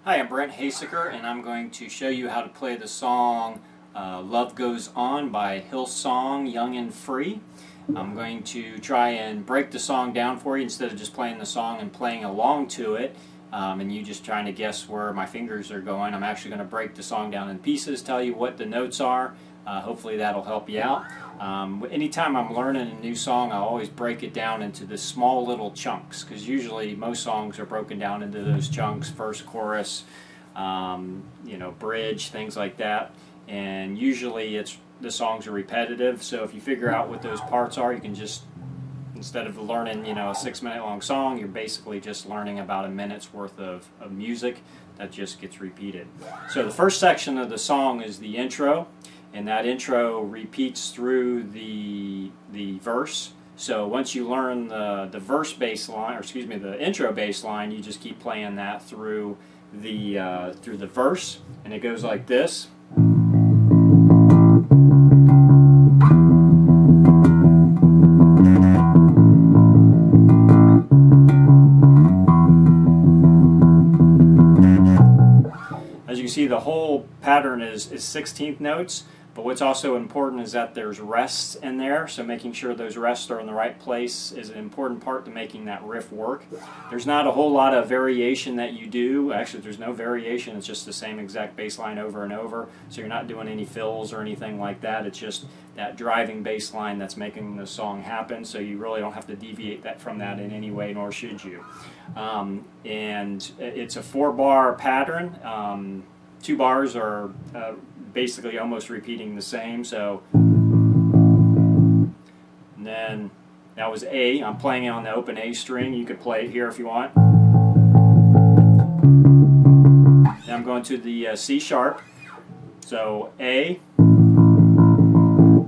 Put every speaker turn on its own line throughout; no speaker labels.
Hi, I'm Brent Haseker, and I'm going to show you how to play the song Love Goes On by Hillsong Young and Free. I'm going to try and break the song down for you instead of just playing the song and playing along to it and you just trying to guess where my fingers are going. I'm actually going to break the song down in pieces, tell you what the notes are. Hopefully that'll help you out. Anytime I'm learning a new song, I always break it down into the small little chunks, because usually most songs are broken down into those chunks: verse, chorus, bridge, things like that. And usually the songs are repetitive, so if you figure out what those parts are, you can just, instead of learning a 6-minute long song, you're basically just learning about a minute's worth of music that just gets repeated. So the first section of the song is the intro, and that intro repeats through the verse. So once you learn the verse bass line, or excuse me, the intro bass line, you just keep playing that through the verse, and it goes like this. As you can see, the whole pattern is 16th notes, but what's also important is that there's rests in there, so making sure those rests are in the right place is an important part to making that riff work. There's not a whole lot of variation that you do. Actually, there's no variation. It's just the same exact bass line over and over, so you're not doing any fills or anything like that. It's just that driving bass line that's making the song happen, so you really don't have to deviate from that in any way, nor should you. And it's a 4-bar pattern. 2 bars are basically almost repeating the same. So, and then that was A. I'm playing it on the open A string. You could play it here if you want. Then I'm going to the C sharp. So A,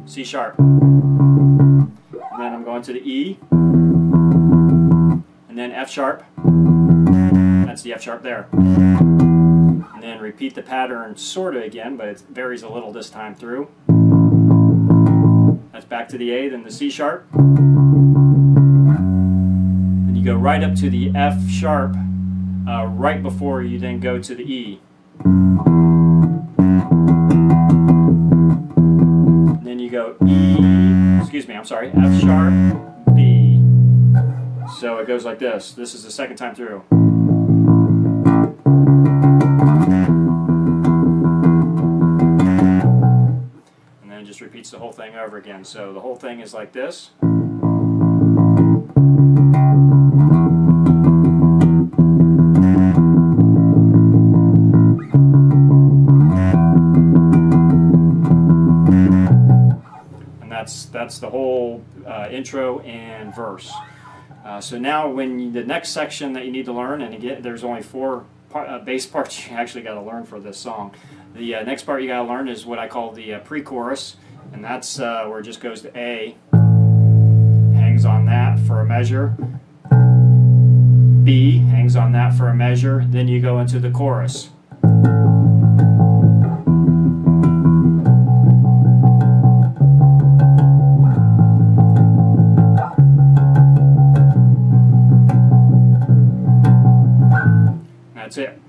C sharp. And then I'm going to the E, and then F sharp. That's the F sharp there. And then repeat the pattern sort of again, but it varies a little this time through. That's back to the A, then the C sharp. Then you go right up to the F sharp right before you then go to the E. And then you go F sharp, B. So it goes like this. This is the second time through. Just repeats the whole thing over again. So the whole thing is like this. And that's the whole intro and verse. So now the next section that you need to learn, and again there's only 4 bass parts you actually got to learn for this song. The next part you got to learn is what I call the pre-chorus, and that's where it just goes to A, hangs on that for a measure, B hangs on that for a measure, then you go into the chorus. That's it.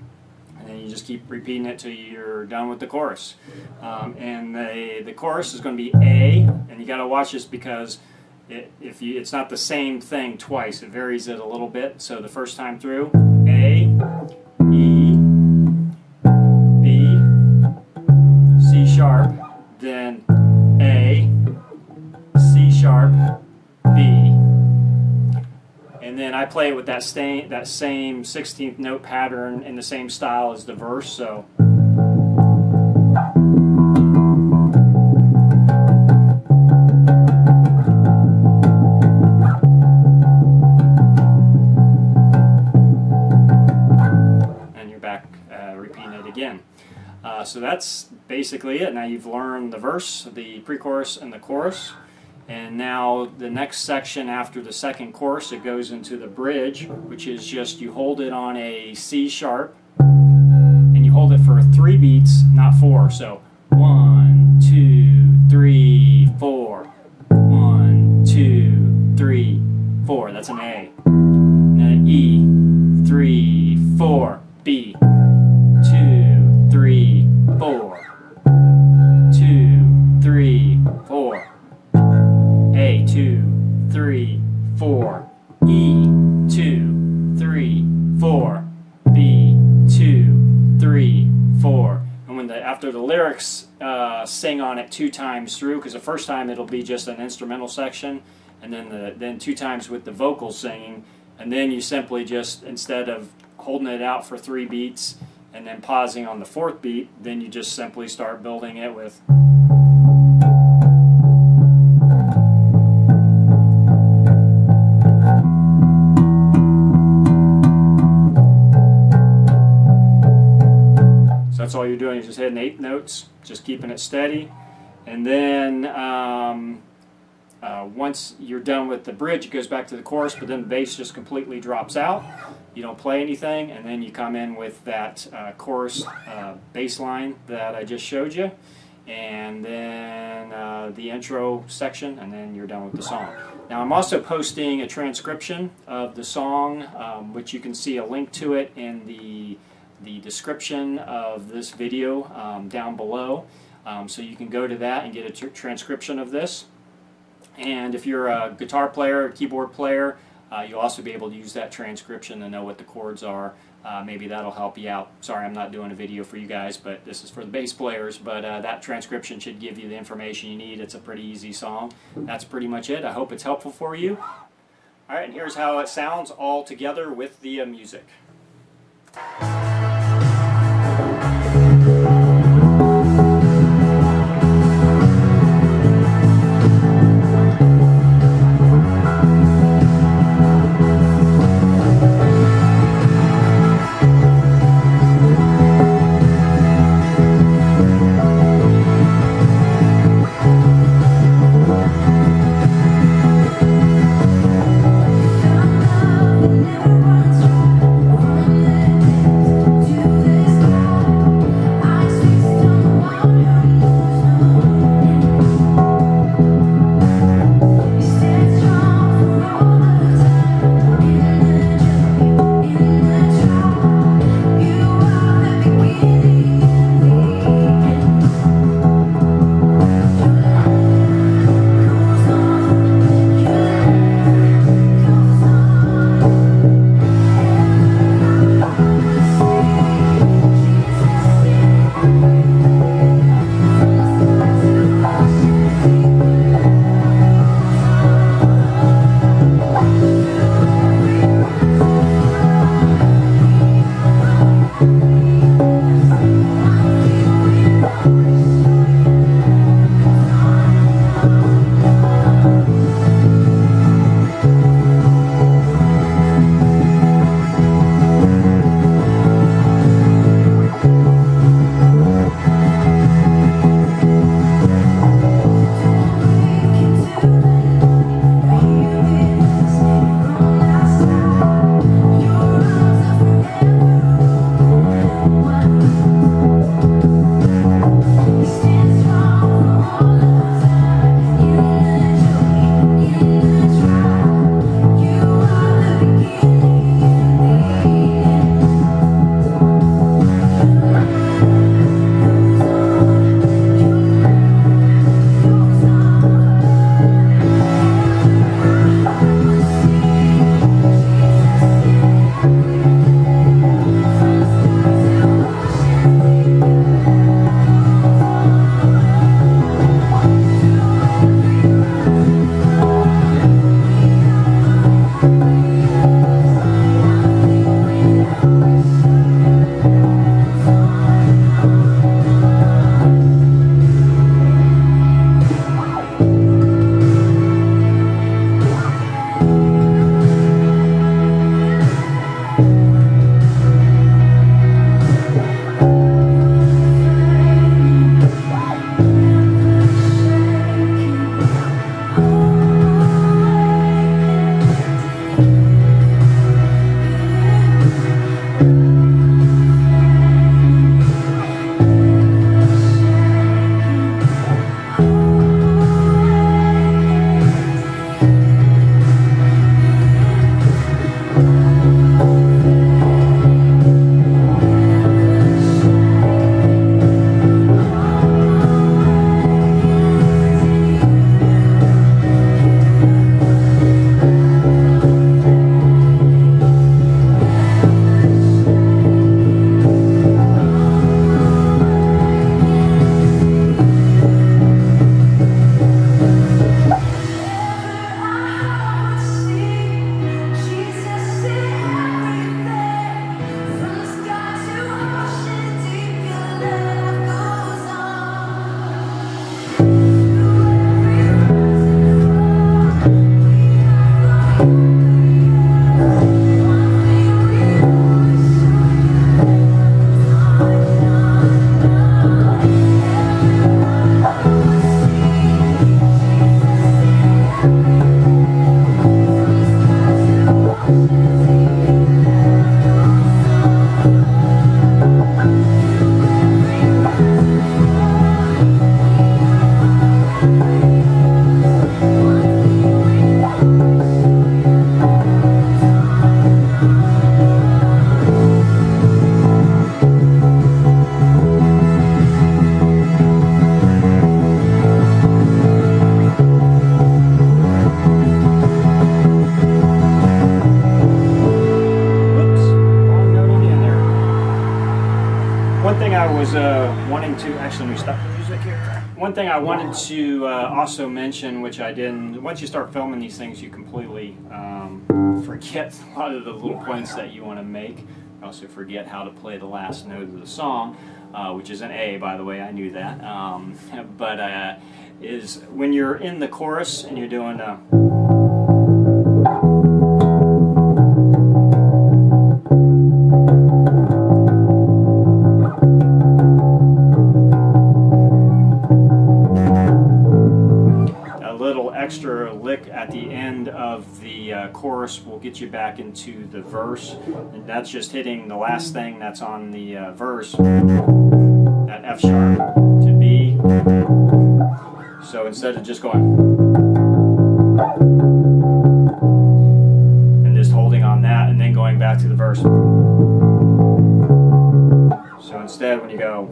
And then you just keep repeating it till you're done with the chorus. And the chorus is going to be A, and you got to watch this because it's not the same thing twice. It varies it a little bit. So the first time through, A, E, B, C sharp, then A, C sharp, B. And then I play it with that same 16th note pattern in the same style as the verse. So and you're back repeating it again. So that's basically it. Now you've learned the verse, the pre-chorus, and the chorus. And now the next section after the second chorus, it goes into the bridge, which is just you hold it on a C sharp, and you hold it for 3 beats, not 4. So 1, 2, 3, 4. 1, 2, 3, 4. That's an A. And then E, 3, 4, B. 4. 2, 3, 4. A, 2, 3, 4. E, 2, 3, 4. B, 2, 3, 4. And when after the lyrics sing on it 2 times through, because the first time it'll be just an instrumental section, and then 2 times with the vocals singing, and then you simply just, instead of holding it out for 3 beats and then pausing on the 4th beat, then you just simply start building it with. So that's all you're doing, you're just hitting 8 notes, just keeping it steady. And then once you're done with the bridge, it goes back to the chorus, but then the bass just completely drops out. You don't play anything, and then you come in with that chorus bass line that I just showed you, and then the intro section, and then you're done with the song. Now I'm also posting a transcription of the song, which you can see a link to it in the description of this video down below. So you can go to that and get a transcription of this. And if you're a guitar player, a keyboard player, you'll also be able to use that transcription to know what the chords are. Maybe that'll help you out. Sorry, I'm not doing a video for you guys, but this is for the bass players. But that transcription should give you the information you need. It's a pretty easy song. That's pretty much it. I hope it's helpful for you. All right, and here's how it sounds all together with the music. one thing I was wanting to, actually let me stop the music here. One thing I wanted to also mention, which I didn't, once you start filming these things, you completely forget a lot of the little points that you want to make. You also forget how to play the last note of the song, which is an A, by the way, I knew that. Is when you're in the chorus and you're doing extra lick at the end of the chorus will get you back into the verse, and that's just hitting the last thing that's on the verse, that F sharp to B. So instead of just going and just holding on that and then going back to the verse, so instead when you go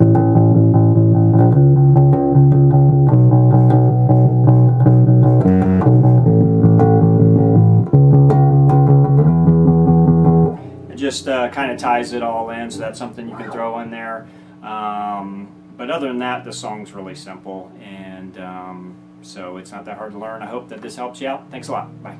just kind of ties it all in, so that's something you can throw in there. But other than that, the song's really simple, and so it's not that hard to learn. I hope that this helps you out. Thanks a lot. Bye.